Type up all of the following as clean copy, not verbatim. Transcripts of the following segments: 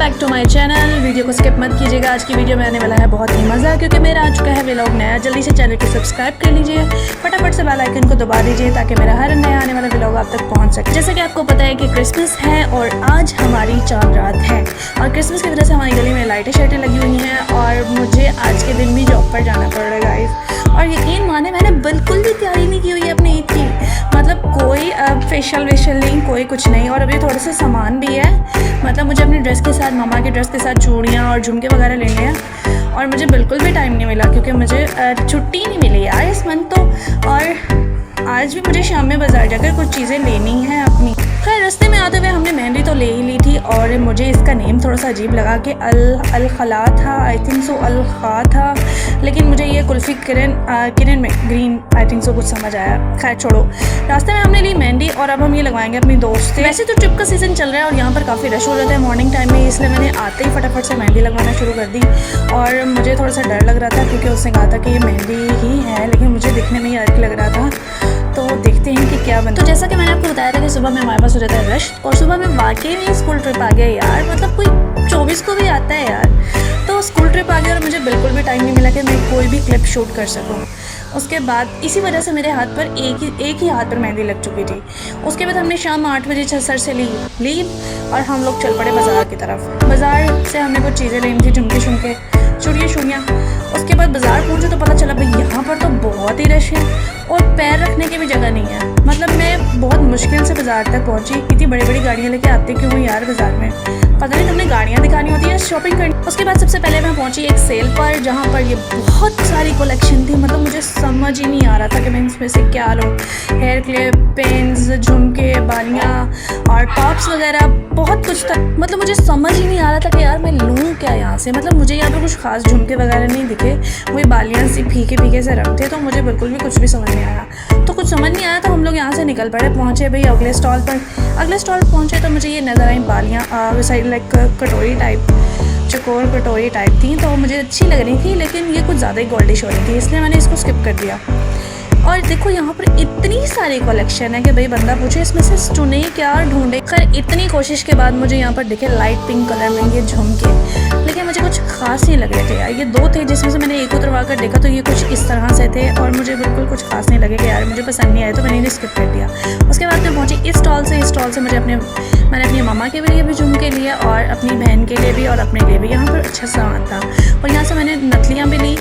Back to my channel. Video को skip मत कीजिएगा। आज की वीडियो में आने वाला है बहुत ही मज़ा, क्योंकि मेरा आ चुका है व्लॉग नया। जल्दी से चैनल को सब्सक्राइब कर लीजिए, फटाफट से बेल आइकन को दबा दीजिए ताकि मेरा हर नया आने वाला व्लॉग आप तक पहुंच सके। जैसे कि आपको पता है कि क्रिसमस है और आज हमारी चांद रात है, और क्रिसमस की वजह से हमारी गली में लाइटें शाइटें लगी हुई हैं और मुझे आज के दिन भी जॉब पर जाना पड़ रहा है गाइस। और यकीन माने मैंने बिल्कुल भी तैयारी नहीं की हुई है अपनी ईद की, मतलब कोई फेशियल वेशियल नहीं, कोई कुछ नहीं। और अभी थोड़ा सा सामान भी है, मतलब मुझे अपनी ड्रेस के साथ, मामा की ड्रेस के साथ चूड़ियाँ और झुमके वगैरह लेने हैं, और मुझे बिल्कुल भी टाइम नहीं मिला क्योंकि मुझे छुट्टी नहीं मिली यार इस मंथ तो। और आज भी मुझे शाम में बाज़ार जाकर कुछ चीज़ें लेनी हैं अपनी। खैर रास्ते में आते हुए हमने मेहंदी तो ले ही ली थी, और मुझे इसका नेम थोड़ा सा अजीब लगा कि अल खला था, आई थिंक सो अल खा था, लेकिन मुझे ये कुल्फ़ी किरण में ग्रीन आई थिंक सो कुछ समझ आया। खैर छोड़ो, रास्ते में हमने ली मेहंदी और अब हम ये लगवाएंगे अपनी दोस्त से। वैसे तो ट्रिप का सीज़न चल रहा है और यहाँ पर काफ़ी रश हो जाता है मॉर्निंग टाइम में, इसलिए मैंने आते ही फटाफट से मेहंदी लगवाना शुरू कर दी। और मुझे थोड़ा सा डर लग रहा था क्योंकि उसने कहा था कि ये मेहंदी ही है, लेकिन मुझे दिखने में ही अलग लग रहा था। तो देखते हैं कि क्या बनता है। तो जैसा कि मैंने आपको बताया था कि सुबह में हमारे पास हो जाता है रश, और सुबह में वाकई में स्कूल ट्रिप आ गया यार, मतलब कोई 24 को भी आता है यार। तो स्कूल ट्रिप आ गया और मुझे बिल्कुल भी टाइम नहीं मिला कि मैं कोई भी क्लिप शूट कर सकूं। उसके बाद इसी वजह से मेरे हाथ पर एक ही हाथ पर मेहंदी लग चुकी थी। उसके बाद हमने शाम 8 बजे सर से ली और हम लोग चल पड़े बाज़ार की तरफ। बाज़ार से हमने कुछ चीज़ें लेनी थी, झुमके शुमके, चूड़ियाँ। उसके बाद बाज़ार पहुँचे तो पता चला भाई यहाँ पर तो बहुत ही रश है और पैर रखने की भी जगह नहीं है। मतलब मैं बहुत मुश्किल से बाज़ार तक पहुँची। इतनी बड़ी बड़ी गाड़ियाँ लेके आते क्यों हुई यार बाज़ार में, पता नहीं तुमने गाड़ियाँ दिखानी होती है शॉपिंग करनी। उसके बाद सबसे पहले मैं पहुँची एक सेल पर, जहाँ पर ये बहुत सारी कलेक्शन थी। मतलब मुझे समझ ही नहीं आ रहा था कि मैं इसमें से क्या लूँ। हेयर क्लिप, पेन्स, झुमके, बालियाँ और टॉप्स वगैरह बहुत कुछ था। मतलब मुझे समझ ही नहीं आ रहा था कि यार मैं लूँ क्या यहाँ से। मतलब मुझे यहाँ पर कुछ खास झुमके वगैरह नहीं दिखे, वही बालियाँ सी फीके से रंग थे, तो मुझे बिल्कुल भी कुछ भी समझ नहीं आया। तो कुछ समझ नहीं आया तो हम लोग यहाँ से निकल पड़े। पहुँचे भाई अगले स्टॉल पर। अगले स्टॉल पहुँचे तो मुझे ये नज़र आई बालियाँ साइड लाइक कटोरी टाइप, चकोर कटोरी टाइप थी, तो मुझे अच्छी लग रही थी, लेकिन ये कुछ ज़्यादा ही गोल्डिश हो रही थी, इसलिए मैंने इसको स्किप कर दिया। और देखो यहाँ पर इतनी सारी कलेक्शन है कि भाई बंदा पूछे इसमें से चुने क्या ढूंढे। खैर इतनी कोशिश के बाद मुझे यहाँ पर दिखे लाइट पिंक कलर में ये झुमके, लेकिन मुझे कुछ खास नहीं लग रहे थे यार। ये 2 थे जिसमें से मैंने एक उतरवा कर देखा तो ये कुछ इस तरह से थे और मुझे बिल्कुल कुछ खास नहीं लगे कि यार मुझे पसंद नहीं आया, तो मैंने इन्हें स्किप कर दिया। उसके बाद मैं पहुँची इस स्टॉल से मैंने अपनी मामा के लिए भी झुमके लिए और अपनी बहन के लिए भी और अपने लिए भी। यहाँ पर अच्छा सामान था और यहाँ से मैंने नथलियाँ भी ली।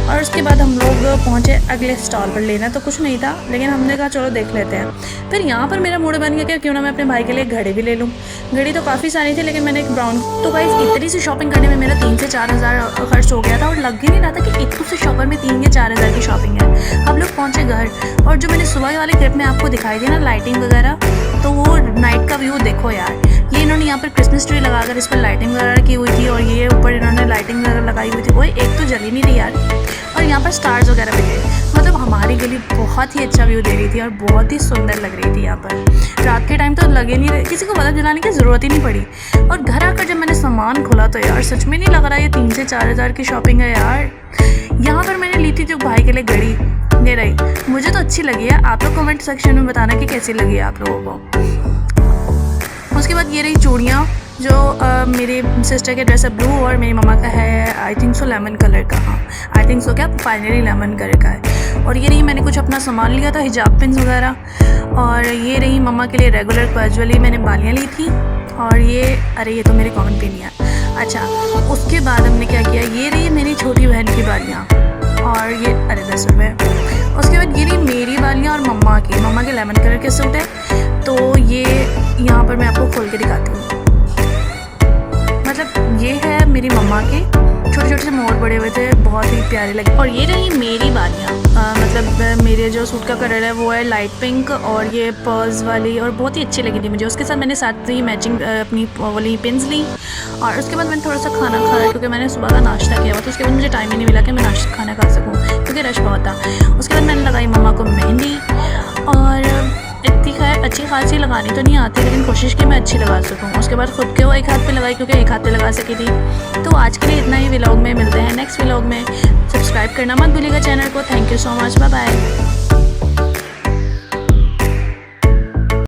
और उसके बाद हम लोग पहुँचे अगले स्टॉल पर। लेना तो कुछ नहीं था, लेकिन हमने कहा चलो देख लेते हैं। फिर यहाँ पर मेरा मूड बन गया कि क्यों ना मैं अपने भाई के लिए घड़ी भी ले लूँ। घड़ी तो काफ़ी सारी थी, लेकिन मैंने एक ब्राउन। तो गाइस इतनी सी शॉपिंग करने में मेरा 3 से 4 हज़ार खर्च हो गया था, और लग ही नहीं रहा था कि इतने से शॉपर में 3 या 4 हज़ार की शॉपिंग है। हम लोग पहुँचे घर, और जो मैंने सुबह वाले क्लिप में आपको दिखाई थी ना लाइटिंग वगैरह, तो वो नाइट का व्यू देखो यार। ये इन्होंने यहाँ पर क्रिसमस ट्री लगाकर इस पर लाइटिंग वगैरह की हुई थी, और ये ऊपर इन्होंने लाइटिंग वगैरह लगाई हुई थी। वो एक तो जली नहीं रही यार, और यहाँ पर स्टार्स वगैरह भी थे। मतलब हमारी गली बहुत ही अच्छा व्यू दे रही थी और बहुत ही सुंदर लग रही थी। यहाँ पर रात के टाइम तो लगे नहीं रहे, किसी को बल्ब जलाने की ज़रूरत ही नहीं पड़ी। और घर आकर जब मैंने सामान खोला तो यार सच में नहीं लग रहा ये 3 से 4 हज़ार की शॉपिंग है यार। यहाँ पर मैंने ली थी जो भाई के लिए घड़ी, ये रही, मुझे तो अच्छी लगी है। आप लोग कमेंट सेक्शन में बताना कि कैसी लगी है आप लोगों को। उसके बाद ये रही चूड़ियाँ, जो मेरी सिस्टर के ड्रेस है ब्लू और मेरी मम्मा का है I think so lemon colour का। हाँ आई थिंक सो क्या फाइनली लेमन कलर का है। और ये रही मैंने कुछ अपना सामान लिया था, हिजाब पिन्स वगैरह। और ये रही मम्मा के लिए रेगुलर कैजुअली मैंने बालियाँ ली थी। और ये तो मेरी कॉमन पिन है। अच्छा उसके बाद हमने क्या किया, ये रही मेरी छोटी बहन की बालियाँ, और ये 10 रुपये। उसके बाद ये रही मेरी बालियाँ और मम्मा के लेमन कलर के सूट है। तो ये यहाँ पर मैं आपको खोल के दिखाती हूँ। मतलब ये है मेरी मम्मा के, छोटे छोटे से मोर बड़े हुए थे, बहुत ही प्यारे लगे। और ये रही मेरी बालियाँ, मतलब मेरे जो सूट का कलर है वो है लाइट पिंक, और ये पर्ल्स वाली, और बहुत ही अच्छी लगी थी मुझे। उसके साथ मैंने साथ ही मैचिंग अपनी वाली पिन्स ली। और उसके बाद मैंने थोड़ा सा खाना खाया क्योंकि मैंने सुबह का नाश्ता किया हुआ, तो उसके बाद मुझे टाइम ही नहीं मिला कि मैं नाश्ता खाना खा सकूँ क्योंकि रश बहुत था। उसके बाद मैंने लगाई मम्मा को मेहंदी, और इतनी खैर अच्छी खासी लगानी तो नहीं आती, लेकिन कोशिश की मैं अच्छी लगा सकूँ। उसके बाद खुद के वो एक हाथ पे लगाई क्योंकि एक हाथ पे लगा सकी थी। तो आज के लिए इतना ही व्लॉग में, मिलते हैं नेक्स्ट व्लॉग में। सब्सक्राइब करना मत भूलिएगा चैनल को। Thank you so much, bye bye.